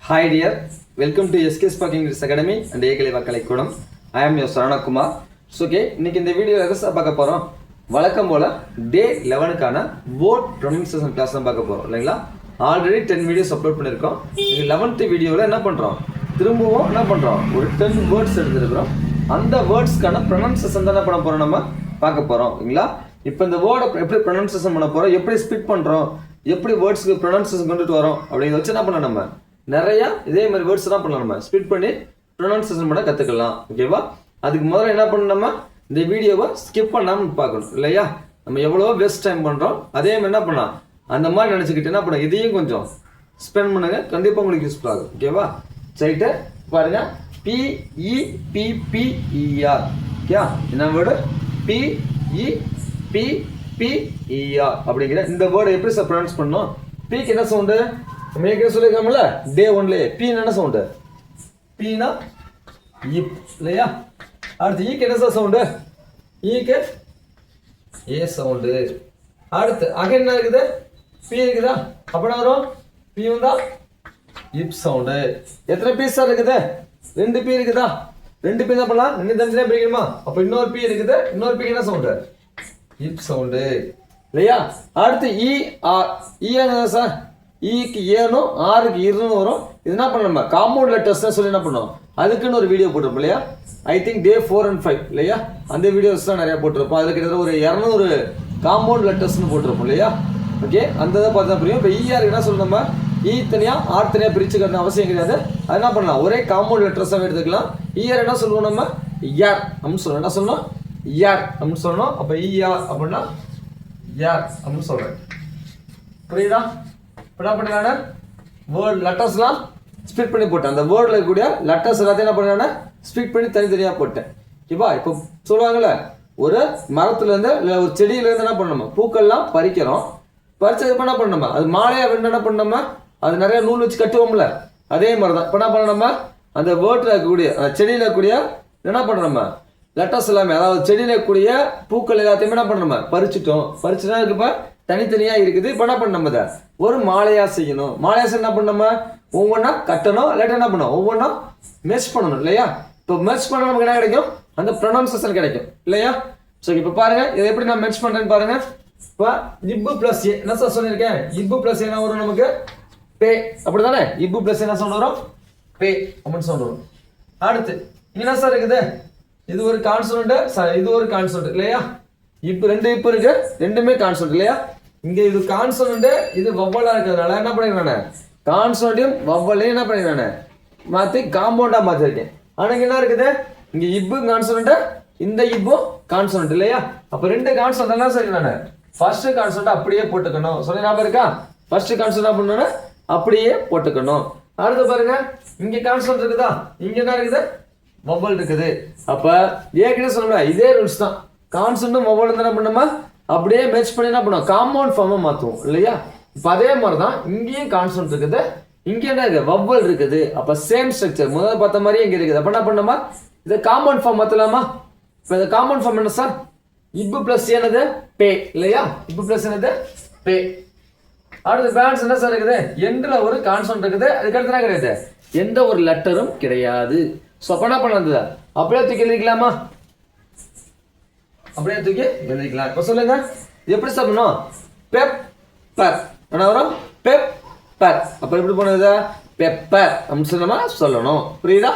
Hi dear, welcome to SK Spark English Academy and Ekalavya கலைக்கூடம். I am your Saravanakumar. Okay, இன்னைக்கு இந்த வீடியோவில் எதை பார்க்க போகிறோம்? வழக்கம் போல் டே 11க்கான வேர்ட் ப்ரொனன்சியேஷன் கிளாஸ் தான் பார்க்க போகிறோம் இல்லைங்களா? ஆல்ரெடி 10 வீடியோஸ் அப்லோட் பண்ணியிருக்கோம். இன்னைக்கு 11th வீடியோவில் என்ன பண்ணுறோம்? திரும்பவும் என்ன பண்ணுறோம்? ஒரு 10 வேர்ட்ஸ் எடுத்துருக்கிறோம். அந்த வேர்ட்ஸ்க்கான ப்ரொனன்சியேஷன் தான் என்ன பண்ண போகிறோம், நம்ம பார்க்க போகிறோம் இல்லைங்களா? இப்போ இந்த வேர்டை எப்படி ப்ரொனன்சியேஷன் பண்ண போகிறோம், எப்படி ஸ்பிட் பண்ணுறோம், எப்படி வேர்ட்ஸ்க்கு ப்ரொனன்சியேஷன் கொண்டுட்டு வரோம் அப்படிங்கிறத வச்சு என்ன பண்ணலாம், நம்ம நிறையா இதே மாதிரி வேர்ட்ஸ் தான் பண்ணலாம். நம்ம ஸ்பிட் பண்ணி ப்ரொனன்சியேஷன் பண்ண கற்றுக்கலாம். ஓகேவா? அதுக்கு முதல்ல என்ன பண்ணணும், நம்ம இந்த வீடியோவை ஸ்கிப் பண்ணாமல் பார்க்கணும் இல்லையா? நம்ம எவ்வளோ வேஸ்ட் டைம் பண்ணுறோம், அதே மாதிரி என்ன பண்ணலாம், அந்த மாதிரி நினச்சிக்கிட்டு என்ன பண்ண இதையும் கொஞ்சம் ஸ்பெண்ட் பண்ணுங்க, கண்டிப்பாக உங்களுக்கு யூஸ்ஃபுல் ஆகும். ஓகேவா? சரிட்டு பாருங்க, PEPPER. ஓகே, என்ன வேர்டு? PEPPER அப்படிங்கிற இந்த வேர்டை எப்படி சார் ப்ரொனவுன்ஸ் பண்ணணும்? பிக்கு என்ன சவுண்டு? நம்ம ஏற்கனவே சொல்லியிருக்கோம்ல, டே ஒன்லேயே பி என்ன சவுண்டு? பீனா இப் இல்லையா? அடுத்து ஈக்கு என்ன சார் சவுண்டு? ஈக்கு ஏ சவுண்டு. அடுத்து அகைன் என்ன இருக்குது? பி இருக்குதா? அப்படின்னா வரும் பி வந்தா இப் சவுண்டு. எத்தனை பீஸ் சார் இருக்குது? 2 பி இருக்குதா? 2 பி என்ன பண்ணலாம்? 2 தனித்தனியாக பிரிக்கணுமா? அப்போ இன்னொரு பி இருக்குது, இன்னொரு பி என்ன சவுண்டு? இப் சவுண்டு இல்லையா? அடுத்து இ ஆர். இ என்ன சார்? ஈக்கு ஏனும் ஆருக்கு இருன்னு வரும். இது என்ன பண்ண, நம்ம காம்பவுண்ட் லெட்டர்ஸ் தான் சொல்லி என்ன பண்ணோம், அதுக்குன்னு ஒரு வீடியோ போட்டிருப்போம் இல்லையா? ஐ திங்க் டே 4 and 5 இல்லையா? அந்த வீடியோஸ் தான் நிறைய போட்டிருப்போம். அதில் கிட்டத்தட்ட ஒரு 200 காம்பவுண்ட் லெட்டர்ஸ்னு போட்டிருப்போம் இல்லையா? ஓகே, அந்த இதை பார்த்தா புரியும். இப்போ ஈஆருக்கு என்ன சொல்லணும், நம்ம ஈ தனியாக ஆர் தனியாக பிரிச்சுக்கிறது அவசியம் கிடையாது. அது என்ன பண்ணலாம், ஒரே காம்பவுண்ட் லெட்டர்ஸாக எடுத்துக்கலாம். ஈஆர் என்ன சொல்லுவோம், நம்ம யார் அப்படின்னு சொல்லணும். என்ன சொல்லணும்? யார் அப்படின்னு சொல்லணும். அப்போ ஈஆர் அப்படின்னா யார் அப்படின்னு சொல்கிறேன். புரியுதா? இப்போ என்ன பண்ணானே, வேர்ட் லெட்டர்ஸ்லாம் ஸ்பிட் பண்ணி போட்டேன். அந்த வேர்டில் இருக்கக்கூடிய லெட்டர்ஸ் எல்லாத்தையும் என்ன பண்ணானே, ஸ்பிட் பண்ணி தனித்தனியாக போட்டேன். ஓகேவா? இப்போ சொல்லுவாங்கள்ல, ஒரு மரத்துலேருந்து இல்லை ஒரு செடியிலேருந்து என்ன பண்ணணுமா, பூக்கள்லாம் பறிக்கிறோம். பறிச்சது என்ன பண்ணணுமா, அது மாலையாக வேணும் என்ன பண்ணணுமா, அது நிறைய நூல் வச்சு கட்டுவோம்ல, அதே மாதிரி தான் இப்போ என்ன பண்ணணுமா, அந்த வேர்டில் இருக்கக்கூடிய அந்த செடியில் இருக்கக்கூடிய என்ன பண்ணுறோமா, லெட்டர்ஸ் எல்லாமே, அதாவது செடியில் இருக்கக்கூடிய பூக்கள் எல்லாத்தையுமே என்ன பண்ணணுமா, பறிச்சுட்டோம். பறிச்சுட்டா இருக்குப்போ தனித்தனியாக இருக்குது. இப்போ என்ன பண்ணணும், அதை ஒரு மாலையாக செய்யணும். மாலையாக செய்ய என்ன பண்ணணுமா, ஒவ்வொன்றா கட்டணும். இல்லாட்டி என்ன பண்ணணும், ஒவ்வொன்றா மெர்ஜ் பண்ணணும் இல்லையா? இப்போ மெர்ஜ் பண்ண நமக்கு என்ன கிடைக்கும், அந்த ப்ரொனவுன்சியேஷன் கிடைக்கும் இல்லையா? ஸோ இப்போ பாருங்க, இதை எப்படி நான் மெர்ஜ் பண்ணுறேன்னு பாருங்க. இப்போ இப்பு பிளஸ் ஏ என்ன சார் சொல்லியிருக்கேன், இப்பு பிளஸ் என்ன வரும் நமக்கு, பே. அப்படி தானே? இப்பு பிளஸ் என்ன சவுண்ட் வரும், பே அப்படின்னு சவுண்ட் வரும். அடுத்து இங்கே என்ன சார் இருக்குது, இது ஒரு கான்சோனன்ட், இது ஒரு கான்சோனன்ட் இல்லையா? இப்போ 2 இப்போ இருக்கு, ரெண்டுமே கான்சோனன்ட் இல்லையா? இங்க இது கான்சோனன்ட், இது வவ்வலா இருக்கிறதுனால என்ன பண்ணிருக்கானே, கான்சோனன்ட்டையும் வவ்வலையும் என்ன பண்ணிருக்கானே மாற்றி காம்பவுண்டா மாற்றிருக்கேன். ஆனால் இங்கே என்ன இருக்குது, இங்கே இப்பு கான்சோனன்ட், இந்த இப்பு கான்சோனன்ட் இல்லையா? அப்போ 2 கான்சோனன்ட் என்ன சொல்லிருக்கானே, ஃபர்ஸ்ட் கான்சோனன்ட் அப்படியே போட்டுக்கணும். சொல்லி ஞாபகம் இருக்கா? ஃபர்ஸ்ட் கான்சோனன்ட் என்ன பண்ணணும், அப்படியே போட்டுக்கணும். அடுத்து பாருங்க, இங்கே கான்சோனன்ட் இருக்குதா, இங்கே என்ன இருக்குது, வவ்வல் இருக்குது. அப்போ ஏற்கனவே சொல்லணும், இதே ரூல்ஸ் தான். கான்சோனன்ட்டும் வவ்வலும் என்ன பண்ணுமா, அப்படியே மேட்ச் பண்ணி என்ன பண்ணுவோம், காம்பவுண்ட் ஃபார்மை மாற்றுவோம் இல்லையா? இப்போ அதே மாதிரி தான் இங்கேயும் கான்சோனன்ட் இருக்குது, இங்கே என்ன இருக்குது, வவ்வல் இருக்குது. அப்போ சேம் ஸ்ட்ரக்சர் முதல்ல பார்த்த மாதிரியே இங்கே இருக்குது. அப்போ என்ன பண்ணுமா, இதை காம்பவுண்ட் ஃபார்ம் மாற்றலாமா? இப்போ இந்த காம்பவுண்ட் ஃபார்ம் என்ன சார், இப்பு பிளஸ் என்னது, பே இல்லையா? இப்பு பிளஸ் என்னது, பே. அடுத்து பேலன்ஸ் என்ன சார் இருக்குது, எண்டில் ஒரு கான்சோனன்ட் இருக்குது, அதுக்கடுத்து என்ன கிடையாது, எந்த ஒரு லெட்டரும் கிடையாது. ஸோ அப்போ என்ன பண்ணது, அப்படியே தூக்கி எழுதிக்கலாமா? அப்படியே தூக்கி எழுதிக்கலாம். இப்போ சொல்லுங்க, எப்படி சாப்பிடணும், பெப்பர் என்ன வரும், பெப்பர். அப்போ எப்படி போனது, பெப்பர் அப்படின்னு சொன்னோமா சொல்லணும். புரியுதா?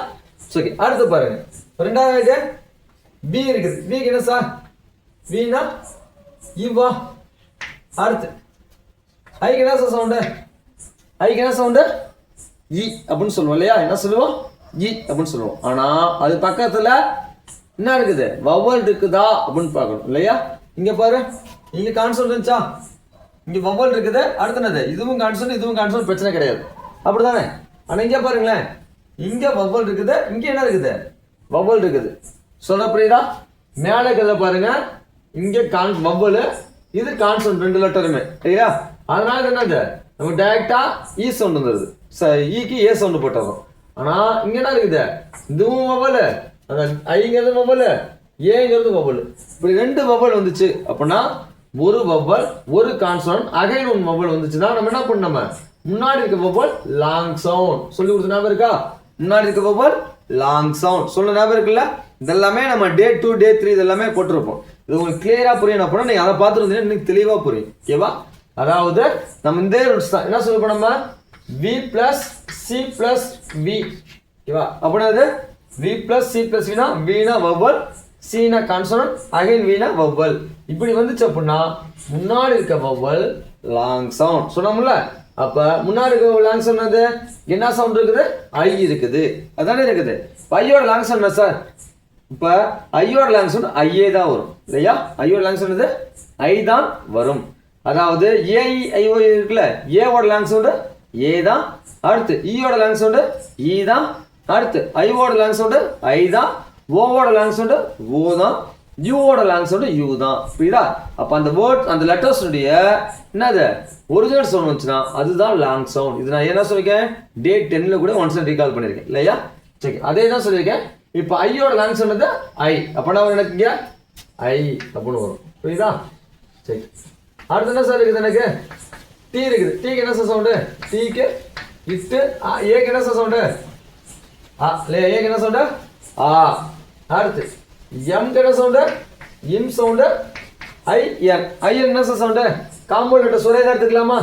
சரி, அடுத்து பாருங்க, ரெண்டாவது பி இருக்குது. பிக்கு என்ன சார், வீணா இவ்வா. அடுத்து ஐக்கு என்ன சார் சவுண்டு, ஐக்கு என்ன சவுண்டு, இ அப்படின்னு சொல்லுவோம் இல்லையா? என்ன சொல்லுவோம், இ அப்படின்னு சொல்லுவோம். ஆனால் அது பக்கத்தில் என்ன இருக்குது, வவ்வல் இருக்குதா அப்படின்னு பார்க்கணும் இல்லையா? இங்கே பாரு, இங்கே கான்சோனன்ட் இருந்துச்சா, இங்கே வவ்வல் இருக்குது. அடுத்தது இதுவும் கான்சோனன்ட், இதுவும் கான்சோனன்ட், பிரச்சனை கிடையாது. அப்படி தானே? ஆனால் இங்கே பாருங்களேன், இங்கே வவ்வல் இருக்குது, இங்கே என்ன இருக்குது, வவ்வல் இருக்குது. சொல்ல புரியுதா? மேலே இருக்கிறத பாருங்க, இங்கே வவ்வல், இது கான்சோனன்ட், 2 லெட்டருமே சரியா? அதனால என்னது, நம்ம டைரக்டா இ சவுண்ட் வந்துடுது, ஈக்கு ஏ சவுண்டு போட்டுறோம். ஆனால் இங்கே என்ன இருக்குது, இதுவும் வவ்வல், அந்த ஐங்கிறது வவ்வல், ஏங்கிறது வவ்வல். இப்படி 2 வவ்வல் வந்துச்சு அப்படின்னா ஒரு வவ்வல் ஒரு கான்சோனன்ட் அகைன் 1 வவ்வல் வந்துச்சுன்னா நம்ம என்ன பண்ணணும், நம்ம முன்னாடி இருக்க வவல் லாங் சவுண்ட். சொல்லி கொடுத்த ஞாபகம் இருக்கா? முன்னாடி இருக்க வவல் லாங் சவுண்ட் சொல்ல ஞாபகம் இருக்குல்ல? இதெல்லாமே நம்ம டே 2 டே 3 இதெல்லாமே போட்டிருப்போம். இது உங்களுக்கு கிளியரா புரியணும் அப்படின்னா நீங்க அதை பார்த்துருந்தீங்கன்னா இன்னைக்கு தெளிவா புரியும். ஓகேவா? அதாவது நம்ம இந்த என்ன சொல்லிருப்போம், நம்ம v plus c plus v. ஓகேவா? அப்படின்னா அது v plus c plus v னா v னா வவல், c னா கான்சனன்ட், அகைன் v னா வவல். இப்படி வந்துச்சு அப்படின்னா முன்னாடி இருக்க வவல் லாங் சவுண்ட் சொன்னோம்ல. அப்ப முன்னாடி இருக்க லாங் சவுண்ட் என்ன சவுண்ட் இருக்குது? ஐ இருக்குது. அதானே இருக்குது. ஐயோட லாங் சவுண்ட் என்ன சார்? இப்ப ஐயோட லாங் சவுண்ட் ஐயே தான் வரும் இல்லையா? ஐயோட லாங் சவுண்ட் ஐ தான் வரும். அதாவது ஏஐஓ இருக்குல்ல, ஏவோட லாங் சவுண்ட் ஏ தான். அடுத்து ஈயோட லாங் சவுண்ட் ஈ தான். அடுத்து ஐவோட லாங் சவுண்ட் ஐ தான். ஓவோட லாங் சவுண்ட் ஓ தான். யூவோட லாங் சவுண்ட் யூ தான். புரியுதா? அப்ப அந்த வேர்ட் அந்த லெட்டர்ஸ் உடைய என்னது ஒரிஜினல் சவுண்ட் வந்துச்சுன்னா அதுதான் லாங் சவுண்ட். இது நான் என்ன சொல்லிருக்கேன்? டே 10ல கூட ஒன்ஸ் ரீகால் பண்ணிருக்கேன் இல்லையா? சரி, அதே தான் சொல்லியிருக்கேன். இப்ப ஐயோட லாங் சவுண்ட் ஐ. அப்பனா எனக்கு இங்க ஐ அப்படின்னு வரும். புரியுதா? சரி, அடுத்து என்ன சார் இருக்குது? எனக்கு டி இருக்குது. டீக்கு என்ன சார் சவுண்டு? டீக்கு இட்டு. ஏக்கு என்ன சார் சவுண்டு? இல்லையா? ஏக்கு என்ன சவுண்டு? ஆ. அடுத்து எம்க்கு என்ன சவுண்டு? இம் சவுண்டு. ஐ என். ஐயன் என்ன சார் சவுண்டு? காம்பவுண்ட் லெட்டர் சுரேகா எடுத்துக்கலாமா?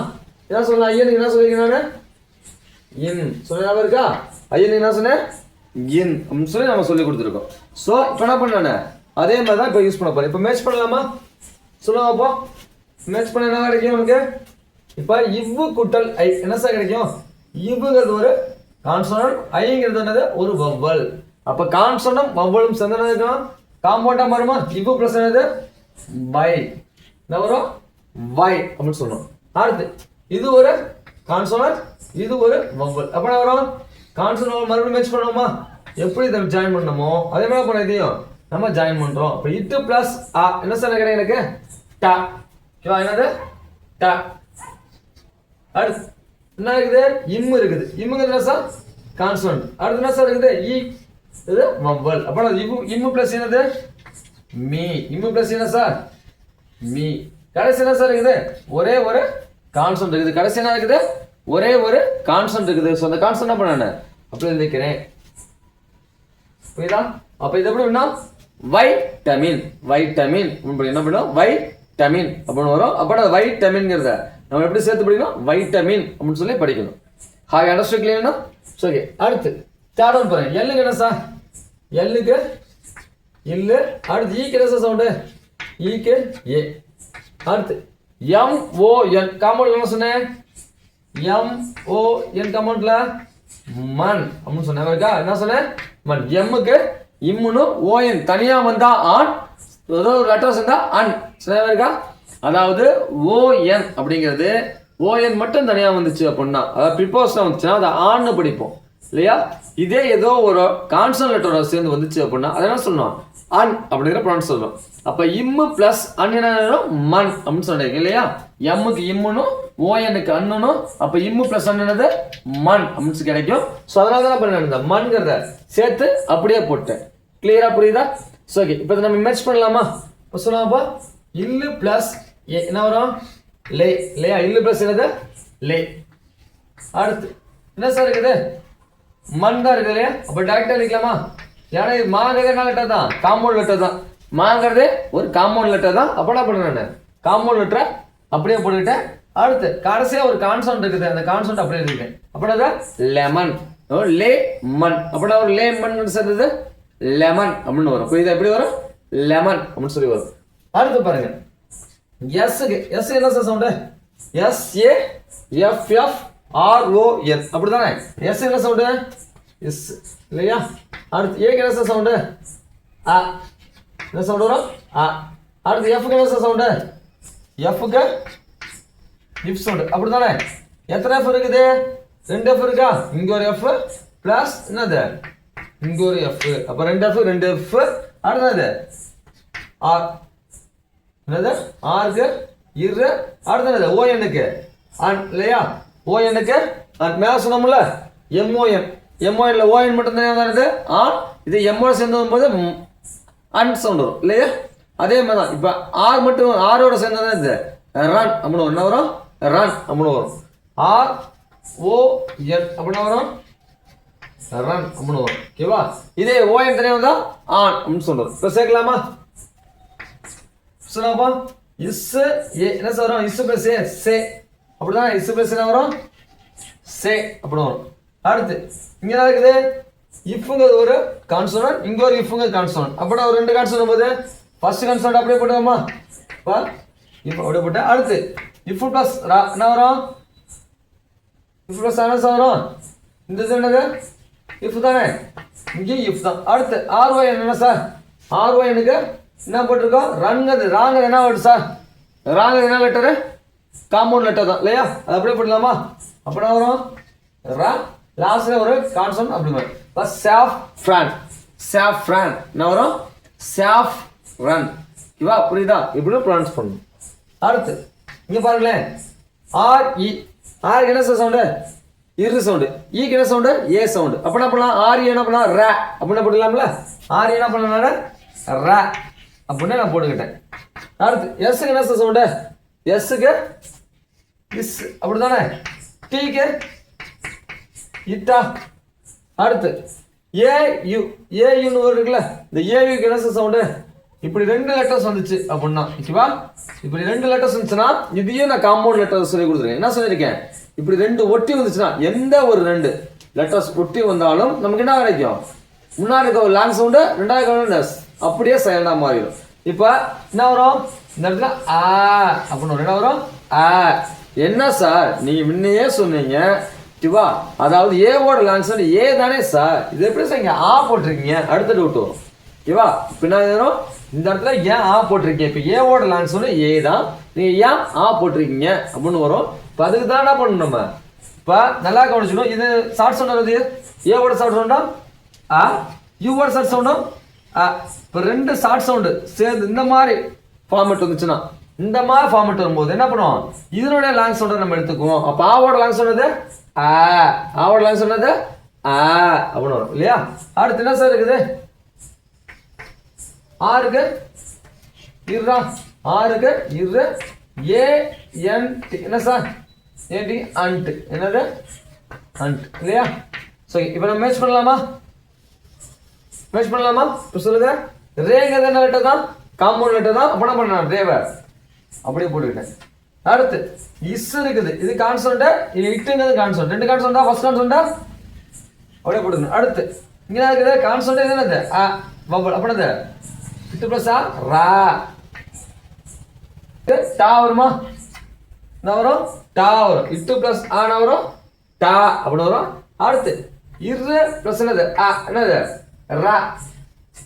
என்ன சொல்லலாம்? ஐயனுக்கு என்ன சொல்லியிருக்கேன் நான்? இன். சொல்ல ஞாபகம் இருக்கா? ஐயனுக்கு என்ன சொன்னேன்? இன் அப்படின்னு சொல்லி நம்ம சொல்லி கொடுத்துருக்கோம். ஸோ இப்போ என்ன பண்ண அதே மாதிரி தான் இப்போ யூஸ் பண்ண போறேன். இப்போ மேட்ச் பண்ணலாமா? சொல்லுங்க அப்போ. மேட்ச் பண்ண என்ன கிடைக்கும் உனக்கு? இப்போ இவ்வு கூட்டல் ஐ என்ன சார் கிடைக்கும்? இவ்வுங்கிறது ஒரு கான்சனன்ட், ஐங்கிறது என்னது ஒரு வவ்வல். அப்ப கான்சனன்ட் வவ்வலும் சேர்ந்து என்ன இருக்கும்? காம்பவுண்டா மாறுமா? இவ்வு பிளஸ் என்னது? பை. என்ன வரும்? வை அப்படின்னு சொல்லணும். அடுத்து இது ஒரு கான்சனன்ட், இது ஒரு வவ்வல். அப்ப என்ன வரும்? கான்சனன்ட் மறுபடியும் மேட்ச் பண்ணுவோமா? எப்படி இதை ஜாயின் பண்ணணுமோ அதே மாதிரி பண்ண இதையும் நம்ம ஜாயின் பண்றோம். இப்போ இட்டு பிளஸ் ஆ என்ன சார் கிடைக்கும்? எனக்கு டா. ஓகேவா? என்னது? டா. அடுத்து என்ன இருக்குது? இம்மு இருக்குது. இம்முங்கிறது என்ன சார்? கான்சனன்ட். அடுத்து என்ன சார் இருக்குது? இ. இது வவ்வல். அப்ப இம்மு பிளஸ் என்னது? மீ. இம்மு பிளஸ் என்ன சார்? மீ. கடைசி என்ன சார் இருக்குது? ஒரே ஒரு கான்சனன்ட் இருக்குது. கடைசி என்ன இருக்குது? ஒரே ஒரு கான்சனன்ட் இருக்குது. ஸோ அந்த கான்சனன்ட் என்ன பண்ண அப்படி எழுதிக்கிறேன். புரியுதா? அப்ப இது எப்படி வேணா வைட்டமின். வைட்டமின் என்ன பண்ணும்? வைட்டமின் அப்படின்னு வரும். அப்ப வைட்டமின்ங்கிறத நம்ம எப்படி சேர்த்து படிக்கணும்? வைட்டமின் அப்படின்னு சொல்லி படிக்கணும். ஹாய் அண்டர்ஸ்டாண்ட் கிளியர்னா? ஓகே. அடுத்து தேர்ட் ஒன் பாருங்க. எல்லுக்கு என்ன சார்? எல்லுக்கு இல்லு. அடுத்து ஈக்கு என்ன சார் சவுண்டு? ஈக்கு ஏ. அடுத்து எம் ஓ என் காம்பவுண்ட் என்ன சொன்னேன்? எம் ஓ என் காம்பவுண்ட்ல மண் அப்படின்னு சொன்னேன். என்ன சொன்னேன்? மண். எம்முக்கு இம்முன்னு ஓஎன் தனியா வந்தா ஆன், ஏதோ ஒரு லெட்டர்ஸ் இருந்தா அன். இருக்கா? அதாவது ஓஎன் அப்படிங்கிறது ஓஎன் மட்டும் தனியா வந்துச்சு அப்படின்னா, அதாவது ப்ரிப்போஸ்ல வந்துச்சுன்னா அதை ஆன்னு படிப்போம் இல்லையா? இதே ஏதோ ஒரு கான்சனன்ட் லெட்டரோட சேர்ந்து வந்துச்சு அப்படின்னா அதை என்ன சொல்லணும்? அன் அப்படிங்கிற ப்ரொனவுன்ஸ் சொல்லணும். அப்ப இம்மு பிளஸ் அன் என்ன மண் அப்படின்னு சொன்னீங்க இல்லையா? எம்முக்கு இம்முனும் ஓஎனுக்கு அண்ணனும். அப்ப இம்மு பிளஸ் அன் என்னது? மண் அப்படின்னு கிடைக்கும். ஸோ அதனால தான் பண்ண இந்த மண்கிறத சேர்த்து அப்படியே போட்டேன். கிளியரா புரியுதா? ஓகே. இப்போ நம்ம மேட்ச் பண்ணலாமா? இப்போ சொல்லலாம்ப்பா. இல்லு பிளஸ் என்ன வரும்? லே. இல்லையா? இல்லு பிளஸ் என்னது? லே. அடுத்து என்ன சார் இருக்குது? மண் தான் இருக்குது இல்லையா? அப்ப டைரக்டா எழுதிக்கலாமா? ஏன்னா இது மாங்கிறது என்ன லெட்டர் தான்? காம்பவுண்ட் லெட்டர் தான். மாங்கிறது ஒரு காம்பவுண்ட் லெட்டர் தான். அப்ப என்ன பண்ணுறேன்? காம்பவுண்ட் லெட்டரை அப்படியே போட்டுக்கிட்டேன். அடுத்து கடைசியா ஒரு கான்சனன்ட் இருக்குது. அந்த கான்சனன்ட் அப்படியே எழுதிட்டேன். அப்படின்னா லெமன். லே மண். அப்படின்னா ஒரு லே மண் சேர்ந்தது லெமன் அப்படின்னு வரும். புரியுதா? எப்படி வரும்? லெமன் அப்படின்னு சொல்லி வரும். அடுத்து பாருங்க. எஸ்க்கு எஸ் என்ன sir sound? S A F F R O N. அப்படிதானே? எஸ் என்ன சவுண்டு? எஸ் இல்லையா? அடுத்து ஏக்கு என்ன சார் சவுண்டு? ஆ. என்ன சவுண்டு வரும்? ஆ. அடுத்து எஃப்க்கு என்ன சார் சவுண்டு? எஃப்க்கு இஃப் சவுண்டு. அப்படிதானே? எத்தனை எஃப் இருக்குது? 2 எஃப் இருக்கா? இங்க ஒரு எஃப் பிளஸ் என்னது? இங்க ஒரு எஃப். அப்ப 2 எஃப் 2 எஃப். அடுத்தது ஆர். என்னது? ஆருக்கு இரு. அடுத்தது ஓஎனுக்கு அன் இல்லையா? ஓஎனுக்கு அன். மேல சொன்னோம்ல எம்ஓஎன். எம்ஓஎன்ல ஓஎன் மட்டும் தான் இருக்குது ஆன். இது எம்மோட சேர்ந்து வரும்போது அன் சவுண்ட் வரும் இல்லையா? அதே மாதிரி தான் இப்போ ஆர் மட்டும் ஆரோட சேர்ந்தது இது ரன் அப்படின்னு என்ன வரும்? ரன் அப்படின்னு வரும். ஆர் அப்படின்னா வரும் ரன் அப்படின்னு வரும். ஓகேவா? இதே ஓஎன் தனியாக வந்தா ஆன் அப்படின்னு சொல்றோம். இப்போ சேர்க்கலாமா? சொல்லாப்பா இஸ் ஏ என்ன வரும்? இஸ் பிளஸ் ஏ சே. அப்படிதான் இஸ் பிளஸ் என்ன வரும்? சே அப்படின்னு வரும். அடுத்து இங்க என்ன இருக்குது? இஃப்ங்கிறது ஒரு கான்சோனன்ட், இங்க ஒரு இஃப்ங்கிறது கான்சோனன்ட். அப்படின்னா ஒரு ரெண்டு கான்சோனன்ட் போது ஃபர்ஸ்ட் கான்சோனன்ட் அப்படியே போட்டுவோமா? இப்போ இப்போ அப்படியே போட்டு அடுத்து இஃப் பிளஸ் என்ன வரும்? இஃப் பிளஸ் என்ன வரும்? இந்த இது என்னது? இஃப் தானே, இங்கேயும் இஃப் தான். அடுத்து ஆர்ஒய் என்ன சார்? ஆர்ஒய்னுக்கு என்ன போட்டிருக்கோம்? ரன்ங்கிறது ராங்க என்ன வேர்டு சார்? ராங்க என்ன லெட்டரு? காம்பவுண்ட் லெட்டர் தான் இல்லையா? அது அப்படியே போடலாமா? அப்படின்னா வரும் ரா லாஸ்ட்ல ஒரு கான்சோனன்ட் அப்படி வரும். இப்போ சாஃப் ஃப்ரான், சாஃப் ஃப்ரான் என்ன வரும்? சாஃப் ரன். ஓகேவா? புரியுதா? இப்படி ப்ரொனவுன்ஸ் பண்ணணும். அடுத்து இங்க பாருங்களேன், ஆர் இ. ஆர் என்ன சவுண்டு? இரு சவுண்டு. ஈக்கு என்ன சவுண்டு? ஏ சவுண்டு. அப்ப என்ன பண்ணலாம்? ஆர் என்ன பண்ணலாம்? ரா அப்படின்னு போடலாம்ல. ஆர் என்ன பண்ணலாம்? ரா அப்படின்னு நான் போட்டுக்கிட்டேன். அடுத்து எஸ்க்கு என்ன சவுண்டு? எஸ்க்கு இஸ் அப்படிதானே. டீக்கு இட்டா. அடுத்து ஏ யூ, ஏ யூன்னு ஒரு இருக்குல்ல, இந்த ஏயுக்கு என்ன சவுண்டு? இப்படி ரெண்டு லெட்டர்ஸ் வந்துச்சு அப்படின்னா, ஓகேவா? இப்படி ரெண்டு லெட்டர்ஸ் வந்துச்சுன்னா இதையும் நான் காம்பவுண்ட் லெட்டர் சொல்லி கொடுத்துருக்கேன். என்ன சொல்லியிருக்கேன்? இப்படி ரெண்டு ஒட்டி வந்துச்சுன்னா எந்த ஒரு ரெண்டு லெட்டர்ஸ் ஒட்டி வந்தாலும் நமக்கு என்ன கிடைக்கும்? முன்னாடி இருக்க ஒரு லாங் சவுண்டு, ரெண்டாவது கவுண்டஸ் அப்படியே சைலண்டா மாறிடும். இப்போ என்ன வரும்? இந்த இடத்துல ஆ அப்படின்னு என்ன வரும்? ஆ. என்ன சார் நீங்க முன்னையே சொன்னீங்க, ஓகேவா? அதாவது ஏவோட லாங் சவுண்ட் ஏ தானே சார், இது எப்படி சார் இங்க ஆ போட்டிருக்கீங்க? அடுத்த டவுட் வரும். ஓகேவா? இப்போ என்ன வரும்? இந்த இடத்துல ஏன் ஆ போட்டிருக்கீங்க? இப்போ ஏவோட லாங் சவுண்ட் ஏ தான், நீங்க ஏன் ஆ போட்டிருக்கீங்க அப்படின்னு வரும். இப்போ அதுக்கு தான் என்ன பண்ணணும் நம்ம? இப்போ நல்லா கவனிச்சுக்கணும். இது ஷார்ட் சவுண்ட் வருது, ஏவோட ஷார்ட் சவுண்டா ஆ, யூவோட ஷார்ட் சவுண்டும் ஆ. இப்போ ரெண்டு ஷார்ட் சவுண்டு சேர்ந்து இந்த மாதிரி ஃபார்மேட் வந்துச்சுன்னா, இந்த மாதிரி ஃபார்மேட் வரும்போது என்ன பண்ணுவோம்? இதனுடைய லாங் சவுண்டை நம்ம எடுத்துக்குவோம். அப்போ ஆவோட லாங் சொன்னது ஆ, ஆவோட லாங் சொன்னது ஆ அப்படின்னு வரும் இல்லையா? அடுத்து என்ன சார் இருக்குது? ஆருக்கு இருறா, ஆருக்கு இரு, ஏ என் டி என்ன சார்? ஏடி அண்ட் என்னது? அண்ட் இல்லையா? சரி, இப்போ நம்ம மேட்ச் பண்ணலாமா? மேட்ச் பண்ணலாமா? இப்போ சொல்லுங்க. ரேங்கிறது என்ன லெட்டர் தான்? காம்பவுண்ட் லெட்டர் தான். அப்போ என்ன பண்ணலாம்? ரேவர் அப்படியே போட்டுக்கிட்டேன். அடுத்து இஸ் இருக்குது, இது கான்சோனன்ட், இது இட்டுங்கிறது கான்சோனன்ட். ரெண்டு கான்சோனன்டா? ஃபர்ஸ்ட் கான்சோனன்டா அப்படியே போட்டுக்கணும். அடுத்து இங்க இருக்குது கான்சோனன்ட், இது என்னது? ஆ வவல். அப்படினது இட்டு பிளஸ் ஆ ரா. டா வருமா? என்ன வரும்? டா வரும். இட்டு பிளஸ் ஆ என்ன வரும்? டா அப்படின்னு வரும். அடுத்து இரு பிளஸ் என்னது? ஆ என்னது? ரா.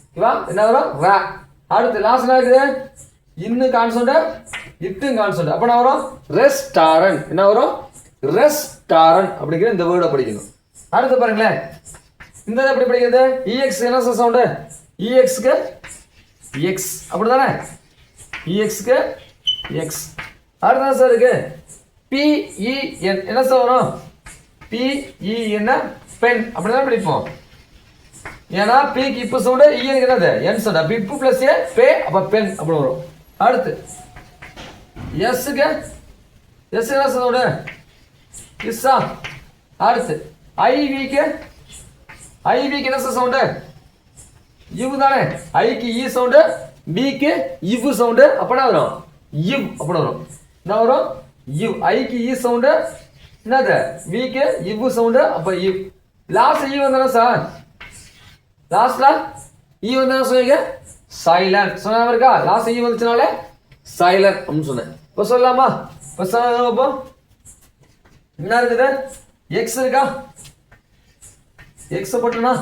ஓகேவா? என்ன வரும்? ரா. அடுத்து லாஸ்ட் என்ன இருக்குது? இன்னு கான்சோனன்ட், இட்டும் கான்சோனன்ட். அப்ப என்ன வரும்? ரெஸ்டாரண்ட். என்ன வரும்? ரெஸ்டாரண்ட் அப்படிங்கிற இந்த வேர்டை படிக்கணும். அடுத்து பாருங்களேன், இந்த எப்படி படிக்கிறது? இஎக்ஸ் என்ன சவுண்டு? இஎக்ஸ்க்கு எக்ஸ் அப்படிதானே, இஎக்ஸ்க்கு எக்ஸ். அடுத்த சார் இருக்கு பிஇஎன் என்ன சார் வரும்? பிஇஎன் பென் அப்படிதான் படிப்போம். ஏன்னா பிக்கு இப்போ சவுண்டு, இஎன் என்னது? என் சவுண்டு. அப்ப இப்பு பிளஸ் ஏ பே, அப்ப பென் அப்படி வரும். அடுத்து எஸ்க்கு எஸ் என்ன சவுண்டு? இஸ்ஸா. அடுத்து ஐவிக்கு, ஐவிக்கு என்ன சவுண்டு? இவ் தானே. ஐக்கு இ சவுண்டு, பிக்கு இவ் சவுண்டு. அப்ப என்ன வரும்? இவ் அப்படி வரும். என்ன வரும்? இவ். ஐக்கு இ சவுண்டு என்னது? விக்கு இவ் சவுண்டு. அப்ப இவ். லாஸ்ட் இ வந்தானே சார்? லாஸ்ட்ல இ வந்தானே சொல்லுங்க? சைலண்ட் சொன்ன இருக்கா? லாஸ்ட் இ வந்துச்சுனாலே சைலண்ட் அப்படின்னு சொன்னேன். இப்போ சொல்லலாமா? இப்போ சொல்ல என்ன இருக்குது? எக்ஸ் இருக்கா? எக்ஸ் போட்டுனா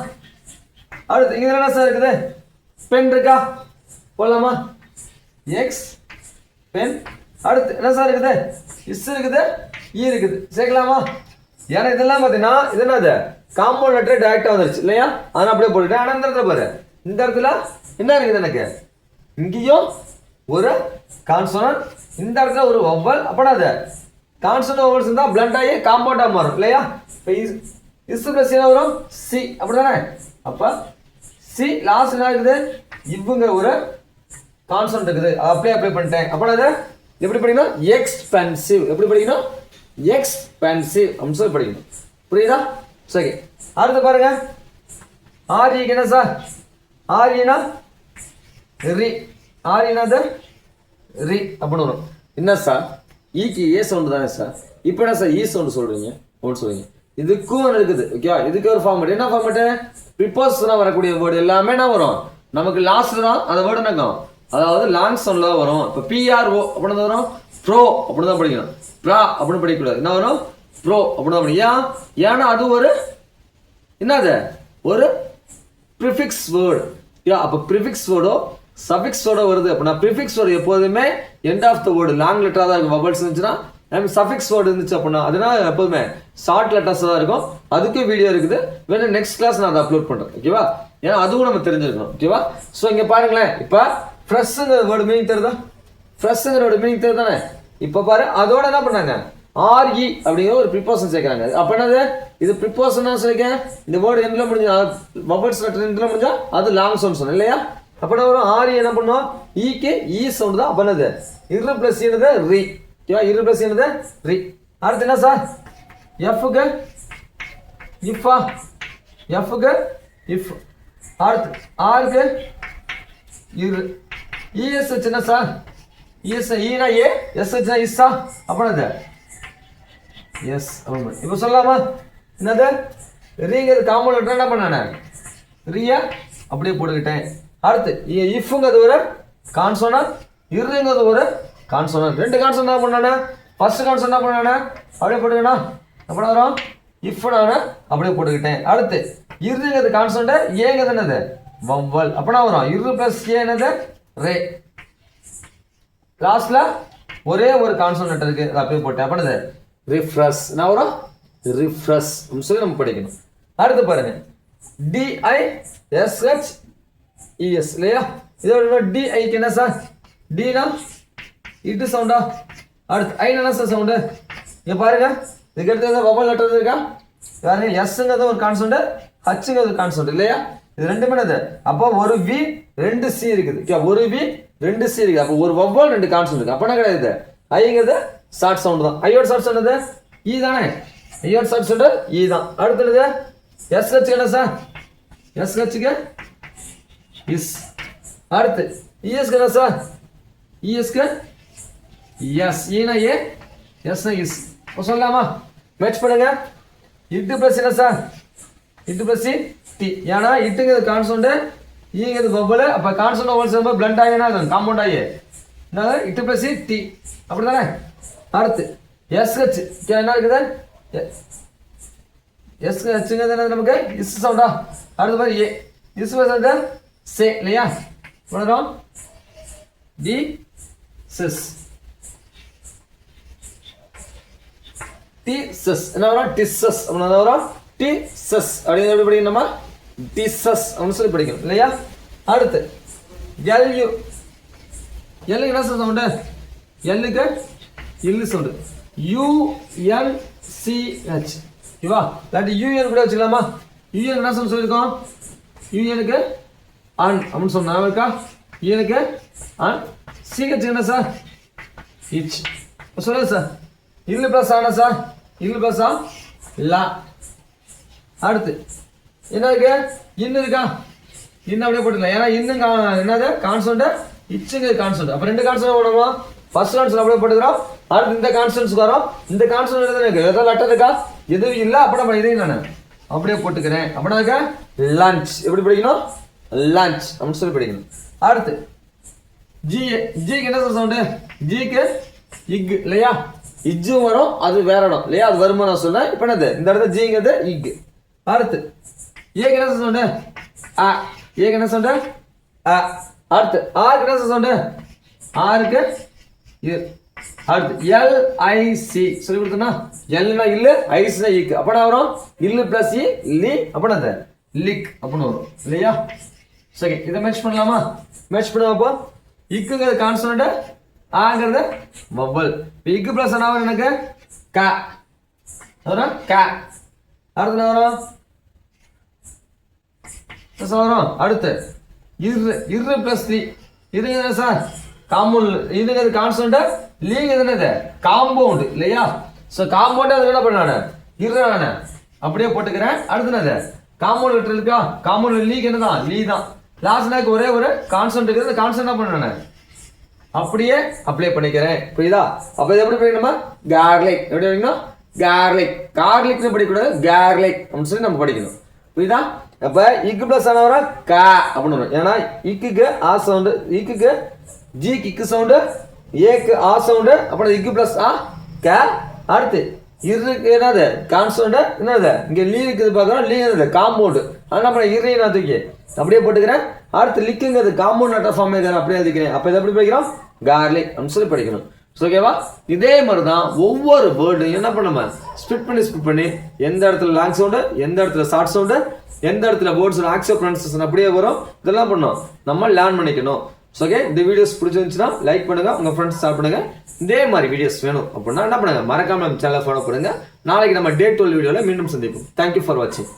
அடுத்து இங்க என்ன சார் இருக்குது? பென் இருக்கா? போடலாமா? X pen. அடுத்து என்ன சார் இருக்குது? இஸ் இருக்குது, இ இருக்குது. சேர்க்கலாமா? ஏன்னா இதெல்லாம் பார்த்தீங்கன்னா இது என்னது? காம்பவுண்ட் லெட்டர் டைரக்டா வந்துருச்சு இல்லையா? அதை அப்படியே போட்டுட்டேன். ஆனால் இந்த இடத்துல பாரு, இந்த இடத்துல என்ன இருக்குது? எனக்கு இங்கேயும் ஒரு கான்சோனன்ட், இந்த இடத்துல ஒரு வவல். அப்பனா அது கான்சோனன்ட் வவல்ஸ் இருந்தால் பிளண்ட் ஆகி காம்பவுண்டா மாறும் இல்லையா? இப்போ இஸ் பிளஸ் என்ன வரும்? சி அப்படிதானே. அப்ப சி லாஸ்ட் என்ன இருக்குது? இவங்க ஒரு கான்சோனன்ட் இருக்குது, அப்படியே அப்ளை பண்ணிட்டேன். அப்ப அது எப்படி படிக்கணும்? எக்ஸ்பென்சிவ். எப்படி படிக்கணும்? எக்ஸ்பென்சிவ் அப்படின்னு சொல்லி படிக்கணும். புரியுதா? சரி, அடுத்து பாருங்க. ஆரிக்கு என்ன சார்? ஆரினா ரி, ஆரினாது ரி அப்படின்னு வரும். என்ன சார்? ஈக்கு ஏ சவுண்டு தானே சார். இப்போ என்ன சார் ஈ சவுண்டு சொல்றீங்க அப்படின்னு சொல்றீங்க. இதுக்கும் ஒன்று இருக்குது. ஓகேவா? இதுக்கு ஒரு ஃபார்மேட். என்ன ஃபார்மேட்டு? ப்ரிப்போஸ்னா வரக்கூடிய வேர்டு எல்லாமே என்ன வரும்? நமக்கு லாஸ்ட் தான் அந்த வேர்டு என்னக்கும், அதாவது லாங் சவுண்ட்ல வரும். இப்போ பிஆர்ஓ அப்படின்னு வரும். ப்ரோ அப்படின்னு தான் படிக்கணும். ப்ரா அப்படின்னு படிக்கக்கூடாது. என்ன வரும்? ப்ரோ அப்படின்னு தான் படிக்கணும். ஏன்னா அது ஒரு என்னது? ஒரு ப்ரிஃபிக்ஸ் வேர்டு. அப்போ ப்ரிஃபிக்ஸ் வேர்டோ சஃபிக்ஸ் வேர்டோ வருது அப்படின்னா ப்ரிஃபிக்ஸ் வேர்டு எப்போதுமே end of the word long லெட்டராக தான் இருக்கும். வவல்ஸ் இருந்துச்சுன்னா சஃபிக்ஸ் வேர்டு இருந்துச்சு அப்படின்னா அதனால எப்போதுமே ஷார்ட் லெட்டர்ஸ் தான் இருக்கும். அதுக்கும் வீடியோ இருக்குது. வேணும் நெக்ஸ்ட் கிளாஸ் நான் அதை அப்லோட் பண்ணுறேன். ஓகேவா? ஏன்னா அதுவும் நம்ம தெரிஞ்சிருக்கணும். ஓகேவா? ஸோ இங்கே பாருங்களேன். இப்போ ஃப்ரெஷ்ஷுங்கிற வேர்டு மீனிங் தெரியுதா? ஃப்ரெஷ்ஷுங்கிற வேர்டு மீனிங் தெரியுது தானே? இப்போ பாரு, அதோட என்ன பண்ணாங்க? ஆர்இ அப்படிங்கிற ஒரு ப்ரிப்போசன் சேர்க்குறாங்க. அப்போ என்னது? இது ப்ரிப்போசன் சொல்லியிருக்கேன். இந்த வேர்டு எண்டில் முடிஞ்சா வவல்ஸ் லெட்டர் எண்டில் முடிஞ்சா அது லாங் சவுண்ட் சொன்னேன் இல்லையா? அப்போ என்ன வரும்? ஆர்இ என்ன பண்ணுவோம்? ஈக்கு ஈ சவுண்ட் தான். அப்போ என்னது? இரு பிளஸ் என்னது? ரி. ஓகேவா? இரு பிளஸ் என்னது? ரி. அடுத்து என்ன சார்? எஃப்க்கு இஃபா, எஃப்க்கு இஃப். அடுத்து ஆருக்கு இரு. இஎஸ் வச்சுன்னா சார் இஎஸ், ஈனா ஏ, எஸ் வச்சுனா இஸ்ஸா. அப்படின்னது எஸ். இப்போ சொல்லலாமா? என்னது? ரீங்கிறது காம்பவுண்ட் லெட்டர் என்ன பண்ணானே? ரியா அப்படியே போட்டுக்கிட்டேன். அடுத்து இஃப்ங்கிறது ஒரு கான்சோனன்ட், இருங்கிறது ஒரு கான்சோனன்ட். ரெண்டு கான்சோனன்ட் என்ன பண்ணானே? ஃபர்ஸ்ட் கான்சோனன்ட் என்ன பண்ணானே? அப்படியே போட்டுக்கணும். எப்படி வரும்? இஃப் நானே அப்படியே போட்டுக்கிட்டேன். அடுத்து இருங்கிறது கான்சோனன்ட், ஏங்கிறது என்னது? வவ்வல். அப்படின்னா வரும் இரு பிளஸ் ஏ என்னது? ரே. லாஸ்ட்ல ஒரே ஒரு கான்சோனன்ட் இருக்கு, அதை அப்படியே போட்டேன். அப்படிது ரிஃப்ரெஷ். நான் வரும் ரிஃப்ரெஷ் சொல்லி நம்ம படிக்கணும். அடுத்து பாருங்க. டிஐஎஸ்ஹெச்இஎஸ் இல்லையா? இதோட டிஐக்கு என்ன சார்? டினா இட்டு சவுண்டா? அடுத்து ஐனா என்ன சார் சவுண்டு? இங்க பாருங்க, இதுக்கு எடுத்து வவல் லெட்டர் இருக்கா? யாரு? எஸ்ங்கிறது ஒரு கான்சோனன்ட், ஹச்ங்கிறது ஒரு கான்சோனன்ட் இல்லையா? இது ரெண்டுமே என்னது? அப்போ ஒரு வி ரெண்டு சி இருக்குது. ஒரு வி ரெண்டு சி இருக்குது. அப்போ ஒரு வவ்வல் ரெண்டு கான்சோனன்ட் இருக்கு. அப்போ என்ன கிடையாது? ஐங்கிறது ஷார்ட் சவுண்ட் தான். ஐயோட ஷார்ட் சவுண்ட் ஈ தானே? ஐயோட ஷார்ட் சவுண்ட் ஈ தான். அடுத்தது எஸ்ஹெச் என்ன சார்? எஸ்ஹெச்சுக்கு இஸ். அடுத்து இஎஸ்க்கு என்ன சார்? இஎஸ்க்கு எஸ். ஈனா ஏ, எஸ்னா இஸ். சொல்லலாமா? மேட்ச் பண்ணுங்க. இட்டு பிளஸ் என்ன சார்? இட்டு பிளஸ் டி. ஏன்னா இட்டுங்கிறது கான்சோனன்ட், ஈங்கிறது வவ்வல். அப்போ கான்சோனன்ட் வவல் சேர்ந்து பிளண்ட் ஆகினா காம்பவுண்ட் ஆகி என்னது? இட்டு பிளஸ் டி. அப்படிதானே? அடுத்து எஸ்ஹெச் என்ன இருக்குது? எஸ்ஹெச்ங்கிறது என்னது நமக்கு? இஸ் சவுண்டா? அடுத்து பாரு ஏ. இஸ் வந்து சே இல்லையா? வரும் டி சிஸ். டி சிஸ் என்ன வரும்? டிசஸ் அப்படின்னு வரும். டி சஸ் அப்படின்னு எப்படி படிக்கணும்? நம்ம டிசஸ் அப்படின்னு சொல்லி படிக்கணும் இல்லையா? அடுத்து எல்யூ. எல்லுக்கு என்ன சவுண்டு? எல்லுக்கு இல்லு சவுண்டு. யூஎன்சிஹெச். ஓகேவா? இல்லாட்டி யூஎன் கூட வச்சுக்கலாமா? யூஎன் என்ன சவுண்ட் சொல்லியிருக்கோம்? யூஎனுக்கு அன் அப்படின்னு சொன்னா இருக்கா? யூஎனுக்கு அன். சிஹெச் என்ன சார்? இச். சொல்லுங்க சார். இல்லு பிளஸ் ஆனா சார்? இல்லு பிளஸ் ஆ லா. அடுத்து என்ன இருக்கு? இன்னு இருக்கா? இன்னும் அப்படியே போட்டுக்கலாம். ஏன்னா இன்னும் என்னது? கான்சோனன்ட், இச்சுங்க கான்சோனன்ட். அப்போ ரெண்டு கான்சோனன்ட் போடுவோம். ஃபர்ஸ்ட் கான்சோனன்ட் அப்படியே போட்டுக்கிறோம். அடுத்து இந்த கான்சோனன்ட்ஸ் வரும். இந்த கான்சோனன்ட் இருக்கு, ஏதாவது லெட்டர் இருக்கா? எதுவும் இல்லை. அப்போ நம்ம இதையும் நான் அப்படியே போட்டுக்கிறேன். அப்படின்னாக்க லஞ்ச் எப்படி படிக்கணும்? லஞ்ச் அப்படின்னு சொல்லி படிக்கணும். அடுத்து ஜி. ஜிக்கு என்ன சவுண்டு? ஜிக்கு இக் இல்லையா? இஜ்ஜும் வரும், அது வேற இடம் இல்லையா? அது வருமா நான் சொன்னேன். இப்போ என்னது? இந்த இடத்துல ஜிங்கிறது இக். அடுத்து ஏக்கு என்ன சவுண்டு? ஆ. ஏக்கு என்ன சவுண்டு? ஆ. அடுத்து ஆருக்கு என்ன சவுண்டு? ஆருக்கு இர். அடுத்து எல்ஐசி சொல்லி கொடுத்தோம்னா எல்னா இல்லு, ஐஸ்னா இக்கு. அப்பனா வரும் இல்லு பிளஸ் இ லி. அப்படின்னா லிக் அப்படின்னு வரும் இல்லையா? சரி, இதை மேட்ச் பண்ணலாமா? மேட்ச் பண்ணுவப்போ இக்குங்கிறது கான்சோனன்ட், ஆங்கிறது வவ்வல். இக்கு பிளஸ் என்ன வரும்? எனக்கு க வரும். க. அடுத்து என்ன வரும்? வரும். அடுத்து இரு. இரு பிளஸ் த்ரீ. இருங்க சார் காம்பவுண்ட். இதுங்கிறது கான்சோனன்ட், லீங்கிறது என்னது? காம்பவுண்ட் இல்லையா? ஸோ காம்பவுண்ட் அது என்ன பண்ண நான் அப்படியே போட்டுக்கிறேன். அடுத்தது காம்பவுண்ட் லெட்டர் இருக்கா, காம்பவுண்ட் லீக் என்னதான் லீ தான். லாஸ்ட் நாக்கு ஒரே ஒரு கான்ஸ்டன்ட் இருக்குது, அந்த கான்ஸ்டன்ட் என்ன பண்ண நான் அப்படியே அப்ளை பண்ணிக்கிறேன். புரியுதா? அப்ப இது எப்படி படிக்கணும்? கார்லிக். எப்படி படிக்கணும்? கார்லிக். கார்லிக்னு படிக்கக்கூடாது, கார்லிக் அப்படின்னு சொல்லி நம்ம படிக்கணும். புரியுதா? அப்ப இக்கு பிளஸ் ஆன வர கா அப்படின்னு வரும். ஏன்னா இக்குக்கு ஆ சவுண்டு, இக்குக்கு ஜி கிக்கு சவுண்டு, ஏக்கு ஆ சவுண்டு, அப்புறம் இக்கு பிளஸ் ஆ கா. அடுத்து இருக்கு என்னது கான்ஸ்டன்ட், என்னது இங்க லீ இருக்குது பார்க்கறோம், லீ என்னது காம்பவுண்ட். அதனால நம்ம இரு நான் தூக்கி அப்படியே போட்டுக்கிறேன். அடுத்து லிக்குங்கிறது காம்பவுண்ட் லெட்டர் ஃபார்ம் அப்படியே எழுதிக்கிறேன். அப்ப இதை எப்படி படிக்கிறோம்? கார்லிக் அப்படின்னு சொல்லி படிக்கணும். ஓகேவா? இதே மாதிரி தான் ஒவ்வொரு வேர்டும் என்ன பண்ணுமா ஸ்பிட் பண்ணி எந்த இடத்துல லாங் சவுண்டு, எந்த இடத்துல ஷார்ட் சவுண்டு, எந்த இடத்துல வேர்ட்ஸ் ஆக்சியல் ப்ரொனன்சியேஷன் அப்படியே வரும். இதெல்லாம் பண்ணணும், நம்ம லேர்ன் பண்ணிக்கணும். ஓகே, இந்த வீடியோஸ் பிடிச்சிருந்துச்சுன்னா லைக் பண்ணுங்க, உங்க ஃப்ரெண்ட்ஸ் ஷேர் பண்ணுங்க. இதே மாதிரி வீடியோஸ் வேணும் அப்படின்னா என்ன பண்ணுங்க, மறக்காம நம்ம சேனலை ஃபாலோ பண்ணுங்க. நாளைக்கு நம்ம டே 12 வீடியோல மீண்டும் சந்திப்போம். தேங்க்யூ ஃபார் வாட்சிங்.